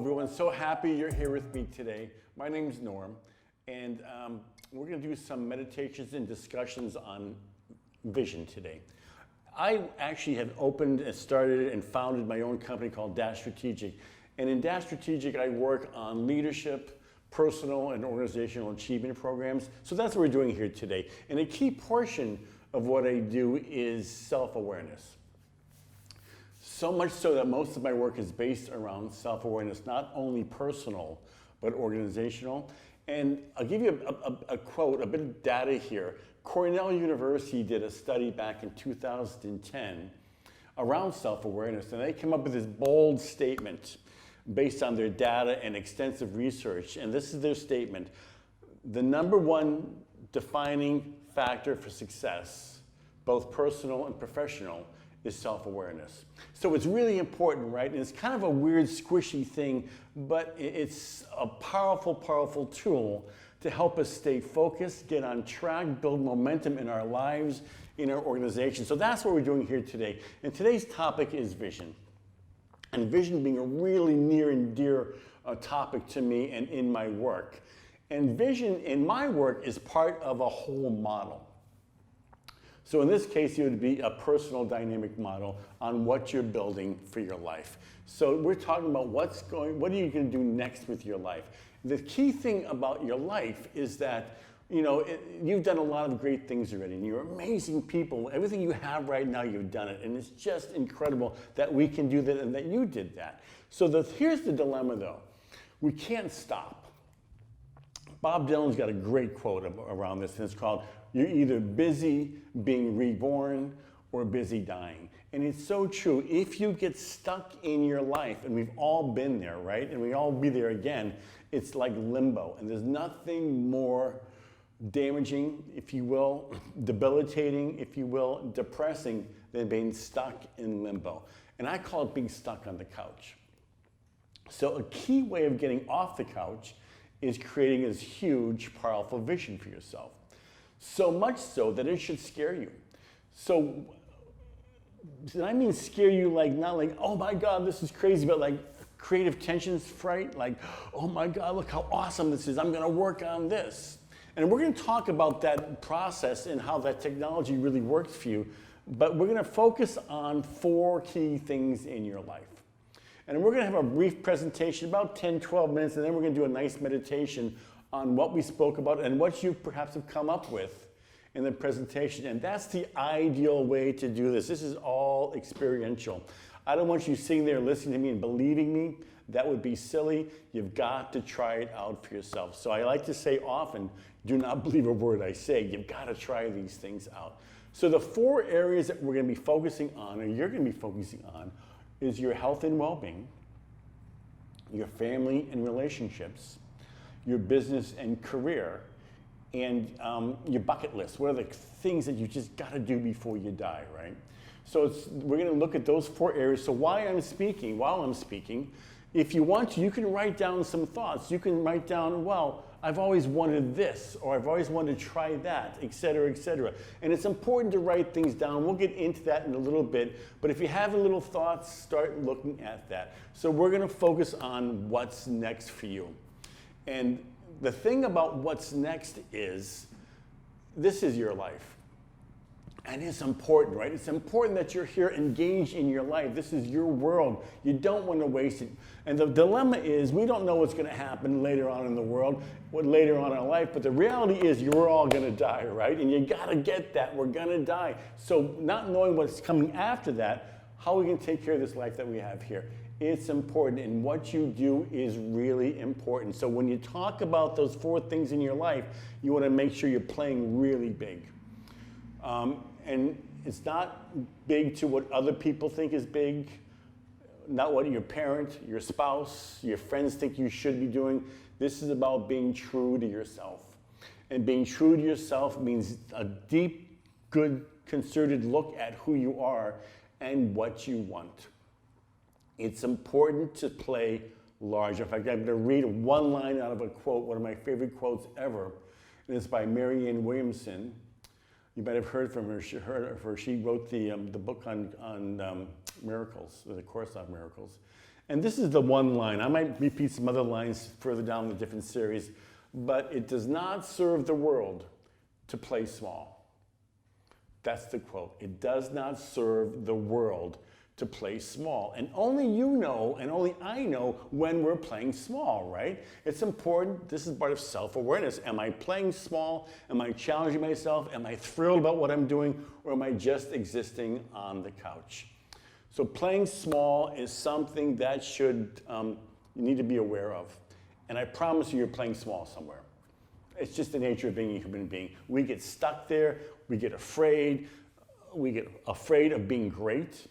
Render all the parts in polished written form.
everyone. So happy you're here with me today. My name's Norm, and we're going to do some meditations and discussions on vision today. I actually had opened and started and founded my own company called Dash Strategic. And in Dash Strategic, I work on leadership, personal and organizational achievement programs. So that's what we're doing here today. And a key portion of what I do is self-awareness. So much so that most of my work is based around self-awareness, not only personal, but organizational. And I'll give you a quote, a bit of data here. Cornell University did a study back in 2010 around self-awareness, and they came up with this bold statement based on their data and extensive research. And this is their statement: the number one defining factor for success, both personal and professional, is self-awareness. So it's really important, right? And it's kind of a weird, squishy thing, but it's a powerful, powerful tool to help us stay focused, get on track, build momentum in our lives, in our organization. So that's what we're doing here today. And today's topic is vision. And vision being a really near and dear topic to me and in my work. And vision in my work is part of a whole model. So in this case, it would be a personal dynamic model on what you're building for your life. So we're talking about what are you going to do next with your life? The key thing about your life is that, you know, you've done a lot of great things already, and you're amazing people. Everything you have right now, you've done it, and it's just incredible that we can do that and that you did that. So here's the dilemma, though. We can't stop. Bob Dylan's got a great quote around this, and it's called, "You're either busy being reborn or busy dying." And it's so true. If you get stuck in your life, and we've all been there, right? And we all be there again, it's like limbo. And there's nothing more damaging, if you will, debilitating, if you will, depressing than being stuck in limbo. And I call it being stuck on the couch. So a key way of getting off the couch is creating this huge, powerful vision for yourself. So much so that it should scare you. So, and I mean scare you like, not like, oh my God, this is crazy, but like creative tensions fright, like, oh my God, look how awesome this is. I'm gonna work on this. And we're gonna talk about that process and how that technology really works for you, but we're gonna focus on 4 key things in your life. And we're gonna have a brief presentation, about 10, 12 minutes, and then we're gonna do a nice meditation on what we spoke about and what you perhaps have come up with in the presentation. And that's the ideal way to do this. This is all experiential. I don't want you sitting there listening to me and believing me. That would be silly. You've got to try it out for yourself. So I like to say often, do not believe a word I say. You've got to try these things out. So the 4 areas that we're going to be focusing on, or you're going to be focusing on, is your health and well-being, your family and relationships, your business and career, and your bucket list. What are the things that you just got to do before you die, right? So we're going to look at those 4 areas. So while I'm speaking, if you want to, you can write down some thoughts. You can write down, well, I've always wanted this, or I've always wanted to try that, et cetera, et cetera. And it's important to write things down. We'll get into that in a little bit. But if you have little thoughts, start looking at that. So we're going to focus on what's next for you. And the thing about what's next is, this is your life. And it's important, right? It's important that you're here engaged in your life. This is your world. You don't want to waste it. And the dilemma is, we don't know what's going to happen later on in the world, later on in our life, but the reality is you're all going to die, right? And you got to get that. We're going to die. So not knowing what's coming after that, how are we going to take care of this life that we have here? It's important, and what you do is really important. So when you talk about those 4 things in your life, you want to make sure you're playing really big. And it's not big to what other people think is big, not what your parent, your spouse, your friends think you should be doing. This is about being true to yourself. And being true to yourself means a deep, good, concerted look at who you are and what you want. It's important to play large. In fact, I'm going to read 1 line out of a quote, one of my favorite quotes ever, and it's by Marianne Williamson. You might have heard from her. She wrote the book on miracles, the Course on Miracles. And this is the one line. I might repeat some other lines further down the different series, but it does not serve the world to play small. That's the quote. It does not serve the world to play small. And only you know, and only I know when we're playing small, right? It's important. This is part of self-awareness. Am I playing small? Am I challenging myself? Am I thrilled about what I'm doing? Or am I just existing on the couch? So playing small is something that you need to be aware of. And I promise you're playing small somewhere. It's just the nature of being a human being. We get stuck there. We get afraid. We get afraid of being great.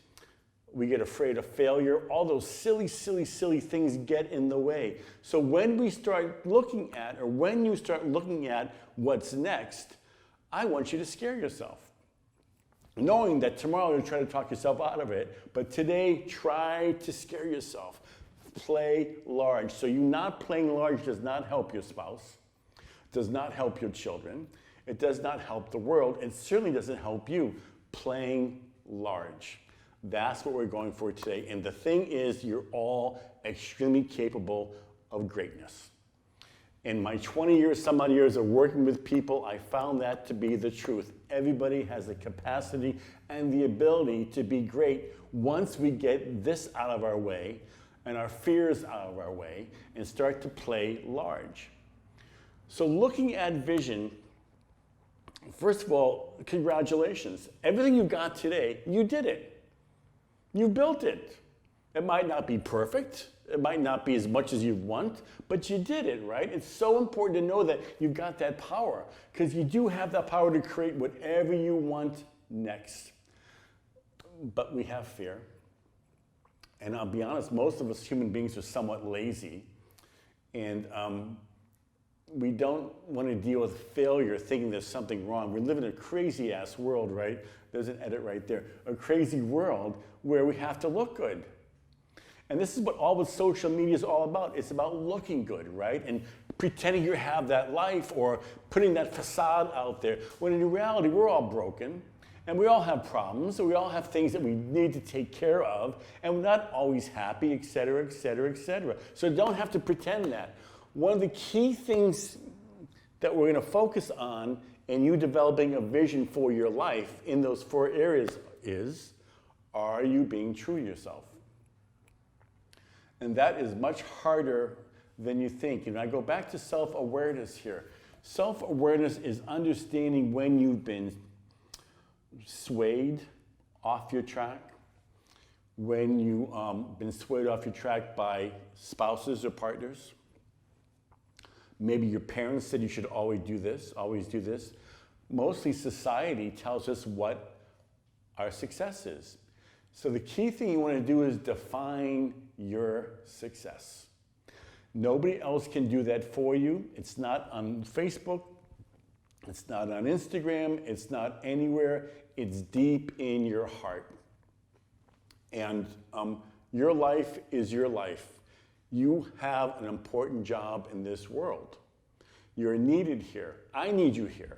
We get afraid of failure. All those silly, silly, silly things get in the way. So when we start looking at, or when you start looking at what's next, I want you to scare yourself. Knowing that tomorrow you'll try to talk yourself out of it, but today try to scare yourself. Play large. So you not playing large does not help your spouse, does not help your children, it does not help the world, it certainly doesn't help you. Playing large. That's what we're going for today. And the thing is, you're all extremely capable of greatness. In my 20 years, some odd years of working with people, I found that to be the truth. Everybody has the capacity and the ability to be great once we get this out of our way and our fears out of our way and start to play large. So looking at vision, first of all, congratulations. Everything you got today, you did it. You built it. It might not be perfect. It might not be as much as you want, but you did it, right? It's so important to know that you've got that power, because you do have that power to create whatever you want next. But we have fear. And I'll be honest, most of us human beings are somewhat lazy. And we don't want to deal with failure thinking there's something wrong. We live in a crazy ass world, right? There's an edit right there. A crazy world where we have to look good. And this is what all of social media is all about. It's about looking good, right? And pretending you have that life or putting that facade out there. When in reality, we're all broken and we all have problems and we all have things that we need to take care of and we're not always happy, et cetera, et cetera, et cetera. So don't have to pretend that. One of the key things that we're going to focus on in you developing a vision for your life in those 4 areas is, are you being true to yourself? And that is much harder than you think. And I go back to self-awareness here. Self-awareness is understanding when you've been swayed off your track, when you've been swayed off your track by spouses or partners. Maybe your parents said you should always do this, always do this. Mostly society tells us what our success is. So the key thing you want to do is define your success. Nobody else can do that for you. It's not on Facebook. It's not on Instagram. It's not anywhere. It's deep in your heart. And your life is your life. You have an important job in this world. You're needed here. I need you here.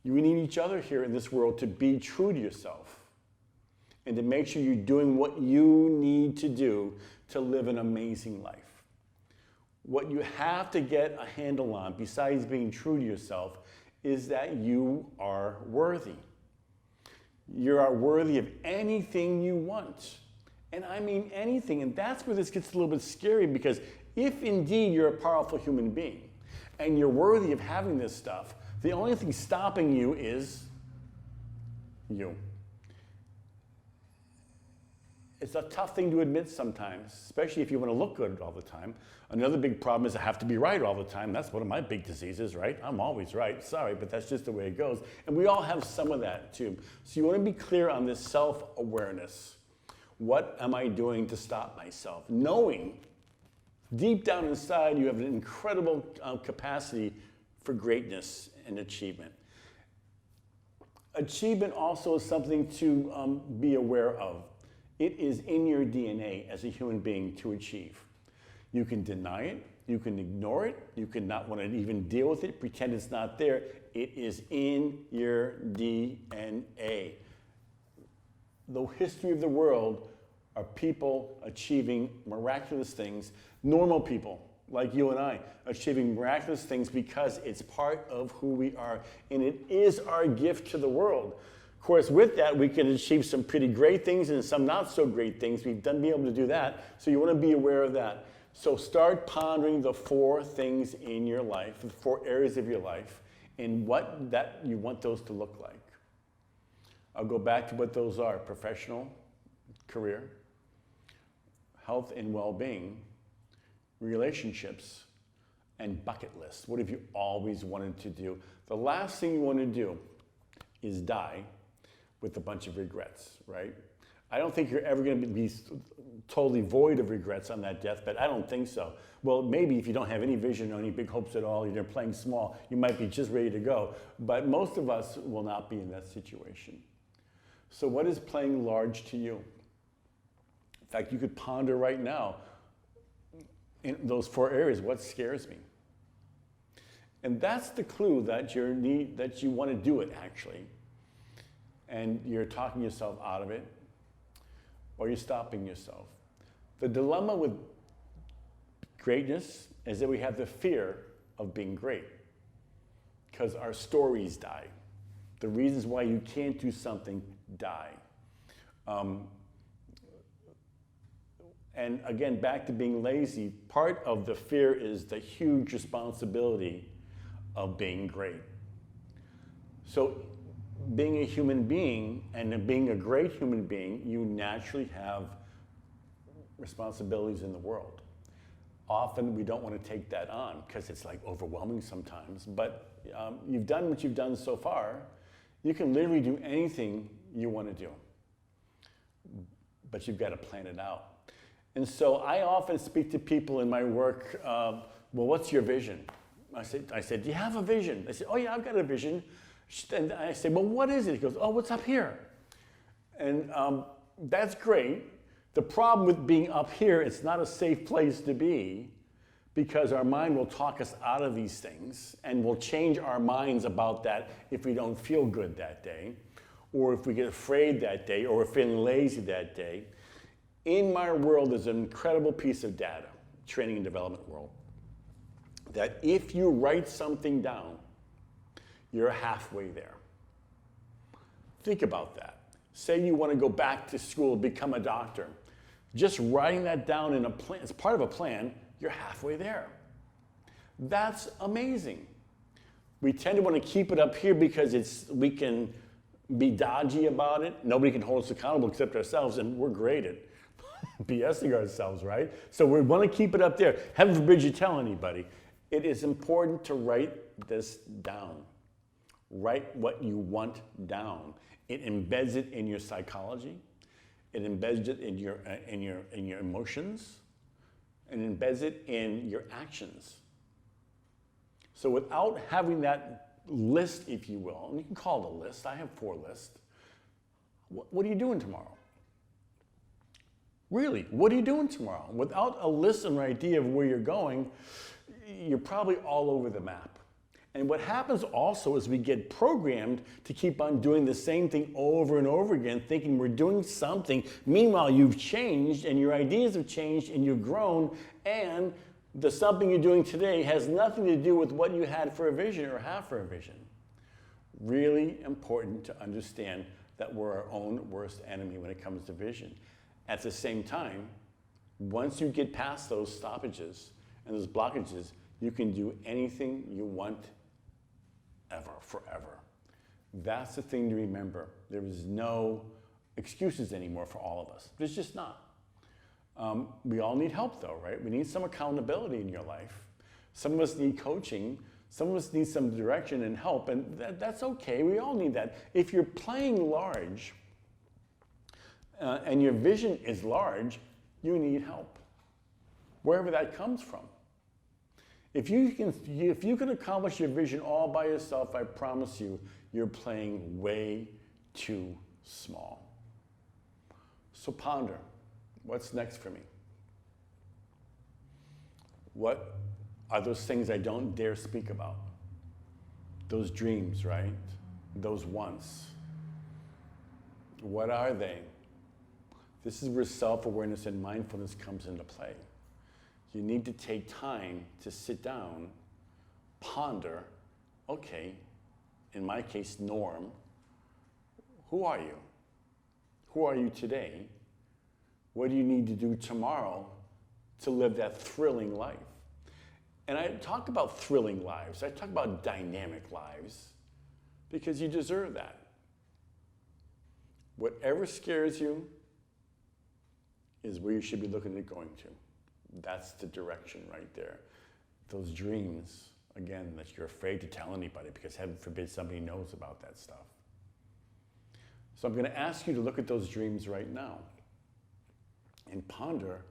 You need each other here in this world to be true to yourself and to make sure you're doing what you need to do to live an amazing life. What you have to get a handle on, besides being true to yourself, is that you are worthy. You are worthy of anything you want. And I mean anything. And that's where this gets a little bit scary, because if indeed you're a powerful human being and you're worthy of having this stuff, the only thing stopping you is you. It's a tough thing to admit sometimes, especially if you want to look good all the time. Another big problem is I have to be right all the time. That's one of my big diseases, right? I'm always right. Sorry, but that's just the way it goes. And we all have some of that too. So you want to be clear on this self-awareness. What am I doing to stop myself? Knowing deep down inside you have an incredible capacity for greatness and achievement. Achievement also is something to be aware of. It is in your DNA as a human being to achieve. You can deny it, you can ignore it, you can not want to even deal with it, pretend it's not there. It is in your DNA. The history of the world are people achieving miraculous things, normal people like you and I, achieving miraculous things because it's part of who we are, and it is our gift to the world. Of course, with that, we can achieve some pretty great things and some not so great things. We've been able to do that, so you want to be aware of that. So start pondering the 4 things in your life, the 4 areas of your life, and what that you want those to look like. I'll go back to what those are: professional, career, health and well-being, relationships, and bucket lists. What have you always wanted to do? The last thing you want to do is die with a bunch of regrets, right? I don't think you're ever going to be totally void of regrets on that deathbed. I don't think so. Well, maybe if you don't have any vision or any big hopes at all, you're playing small, you might be just ready to go. But most of us will not be in that situation. So what is playing large to you? In fact, you could ponder right now in those 4 areas, what scares me? And that's the clue that you want to do it, actually. And you're talking yourself out of it, or you're stopping yourself. The dilemma with greatness is that we have the fear of being great, because our stories die. The reasons why you can't do something die. And again, back to being lazy, part of the fear is the huge responsibility of being great. So being a human being and being a great human being, you naturally have responsibilities in the world. Often we don't want to take that on because it's like overwhelming sometimes, but you've done what you've done so far. You can literally do anything you want to do, but you've got to plan it out. And so I often speak to people in my work, well, what's your vision? I said, do you have a vision? They say, oh yeah, I've got a vision. And I say, well, what is it? He goes, oh, what's up here? And that's great. The problem with being up here, it's not a safe place to be, because our mind will talk us out of these things, and we'll change our minds about that if we don't feel good that day, or if we get afraid that day, or we're feeling lazy that day. In my world, there's an incredible piece of data, training and development world, that if you write something down, you're halfway there. Think about that. Say you want to go back to school, become a doctor. Just writing that down in a plan, as part of a plan, you're halfway there. That's amazing. We tend to want to keep it up here because we can be dodgy about it. Nobody can hold us accountable except ourselves, and we're great at BSing ourselves, right? So we want to keep it up there. Heaven forbid you tell anybody. It is important to write this down. Write what you want down. It embeds it in your psychology. It embeds it in your emotions. And embeds it in your actions. So without having that list, if you will, and you can call it a list. I have 4 lists. What are you doing tomorrow? Really, what are you doing tomorrow? Without a list and an idea of where you're going, you're probably all over the map. And what happens also is we get programmed to keep on doing the same thing over and over again, thinking we're doing something. Meanwhile, you've changed, and your ideas have changed, and you've grown, and the something you're doing today has nothing to do with what you had for a vision or have for a vision. Really important to understand that we're our own worst enemy when it comes to vision. At the same time, once you get past those stoppages and those blockages, you can do anything you want ever, forever. That's the thing to remember. There is no excuses anymore for all of us. There's just not. We all need help though, right? We need some accountability in your life. Some of us need coaching. Some of us need some direction and help, and that's okay. We all need that. If you're playing large and your vision is large, you need help, wherever that comes from. If you can accomplish your vision all by yourself, I promise you, you're playing way too small. So ponder, what's next for me? What are those things I don't dare speak about? Those dreams, right? Those wants. What are they? This is where self-awareness and mindfulness comes into play. You need to take time to sit down, ponder, okay, in my case, Norm, who are you? Who are you today? What do you need to do tomorrow to live that thrilling life? And I talk about thrilling lives. I talk about dynamic lives because you deserve that. Whatever scares you is where you should be looking at going to. That's the direction right there. Those dreams, again, that you're afraid to tell anybody because heaven forbid somebody knows about that stuff. So I'm going to ask you to look at those dreams right now and ponder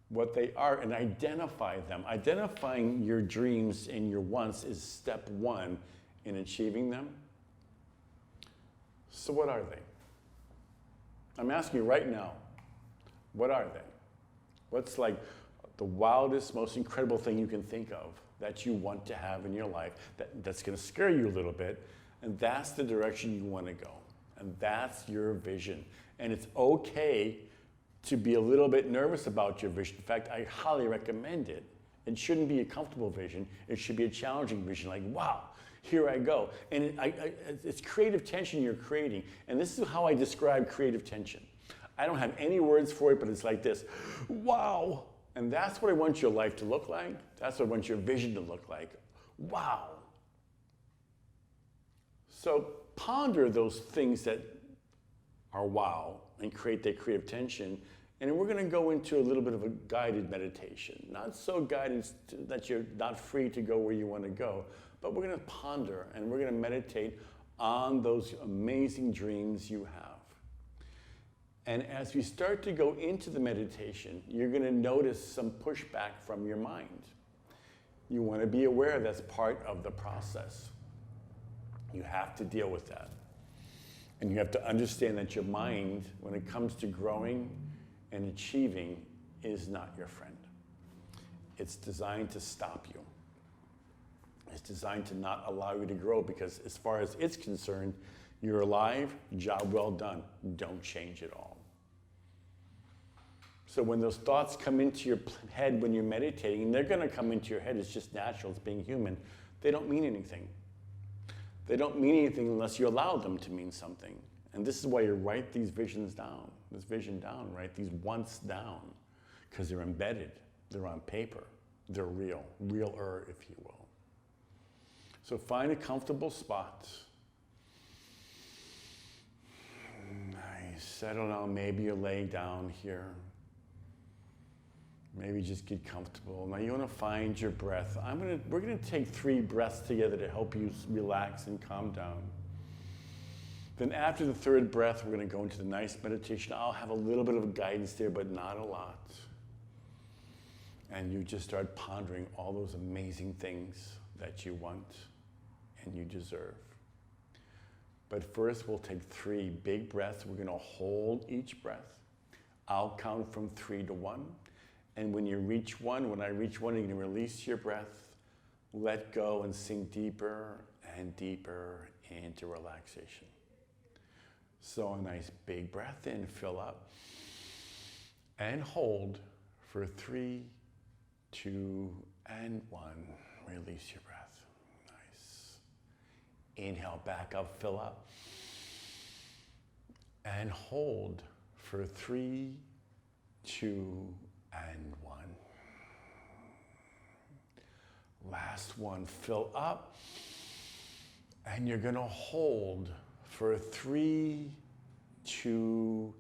what they are and identify them. Identifying your dreams and your wants is step one in achieving them. So what are they? I'm asking you right now, what are they? What's like the wildest, most incredible thing you can think of that you want to have in your life that's going to scare you a little bit, and that's the direction you want to go. And that's your vision. And it's okay to be a little bit nervous about your vision. In fact, I highly recommend it. It shouldn't be a comfortable vision. It should be a challenging vision, like, wow, here I go. And it's creative tension you're creating. And this is how I describe creative tension. I don't have any words for it, but it's like this, wow. And that's what I want your life to look like. That's what I want your vision to look like. Wow. So ponder those things that are wow and create that creative tension. And we're going to go into a little bit of a guided meditation. Not so guided that you're not free to go where you want to go, but we're going to ponder and we're going to meditate on those amazing dreams you have. And as we start to go into the meditation, you're going to notice some pushback from your mind. You want to be aware that's part of the process. You have to deal with that. And you have to understand that your mind, when it comes to growing and achieving, is not your friend. It's designed to stop you. It's designed to not allow you to grow because as far as it's concerned, you're alive, job well done. Don't change at all. So when those thoughts come into your head when you're meditating, and they're going to come into your head, it's just natural, it's being human, they don't mean anything. They don't mean anything unless you allow them to mean something. And this is why you write these visions down, this vision down, write these wants down, because they're embedded, they're on paper, they're real, realer, if you will. So find a comfortable spot. Nice, settle down, maybe you lay down here. Maybe just get comfortable. Now you want to find your breath. We're going to take 3 breaths together to help you relax and calm down. Then after the 3rd breath, we're going to go into the nice meditation. I'll have a little bit of guidance there, but not a lot. And you just start pondering all those amazing things that you want and you deserve. But first, we'll take 3 big breaths. We're going to hold each breath. I'll count from 3 to 1. And when you reach 1, when I reach 1, you're going to release your breath, let go, and sink deeper and deeper into relaxation. So a nice big breath in, fill up, and hold for 3, 2, and 1. Release your breath. Nice. Inhale, back up, fill up, and hold for 3, 2, and 1. Last one, fill up. And you're going to hold for 3, 2,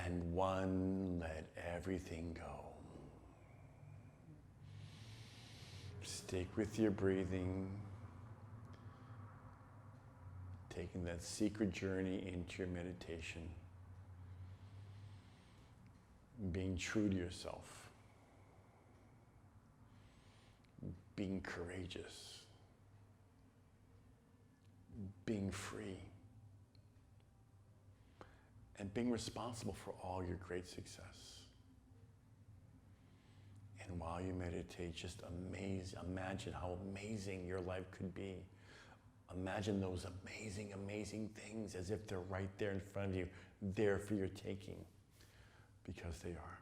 and 1. Let everything go. Stick with your breathing. Taking that secret journey into your meditation. Being true to yourself, being courageous, being free, and being responsible for all your great success. And while you meditate, just imagine how amazing your life could be. Imagine those amazing, amazing things as if they're right there in front of you, there for your taking. because they are.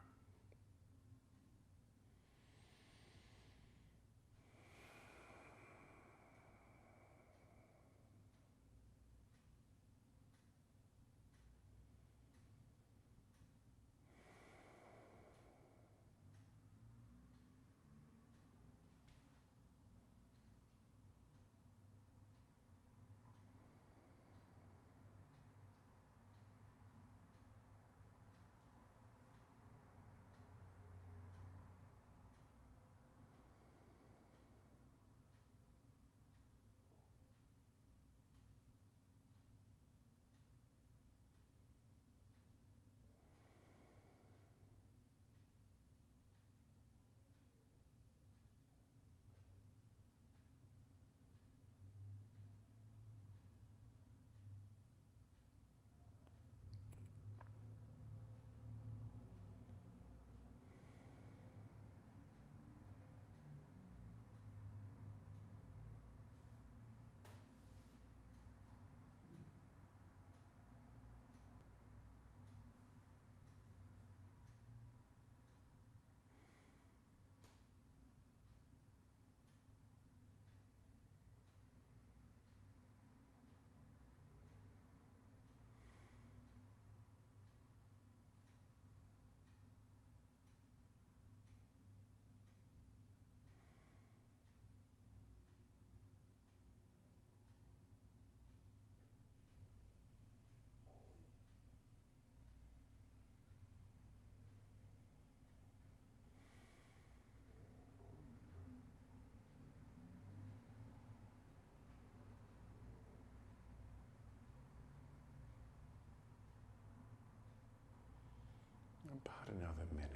About another minute.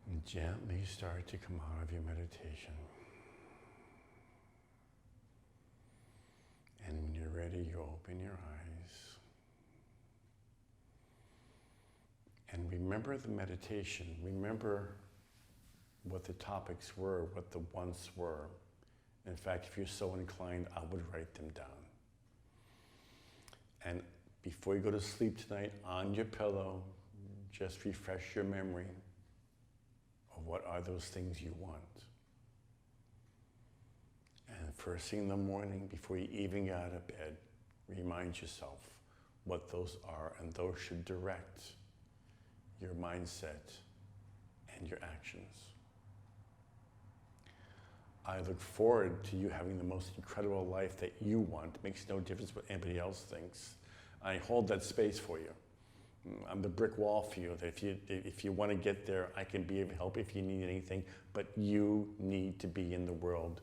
And gently start to come out of your meditation. And when you're ready, you open your eyes. And remember the meditation. Remember what the topics were, what the wants were. In fact, if you're so inclined, I would write them down. And before you go to sleep tonight, on your pillow, just refresh your memory of what are those things you want. And first thing in the morning, before you even get out of bed, remind yourself what those are, and those should direct your mindset and your actions. I look forward to you having the most incredible life that you want. It makes no difference what anybody else thinks. I hold that space for you. I'm the brick wall for you. That if you want to get there, I can be of help if you need anything, but you need to be in the world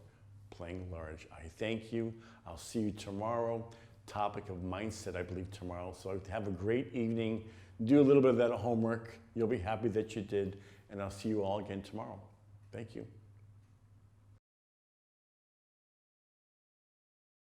playing large. I thank you. I'll see you tomorrow. Topic of mindset, I believe, tomorrow. So have a great evening. Do a little bit of that homework. You'll be happy that you did, and I'll see you all again tomorrow. Thank you.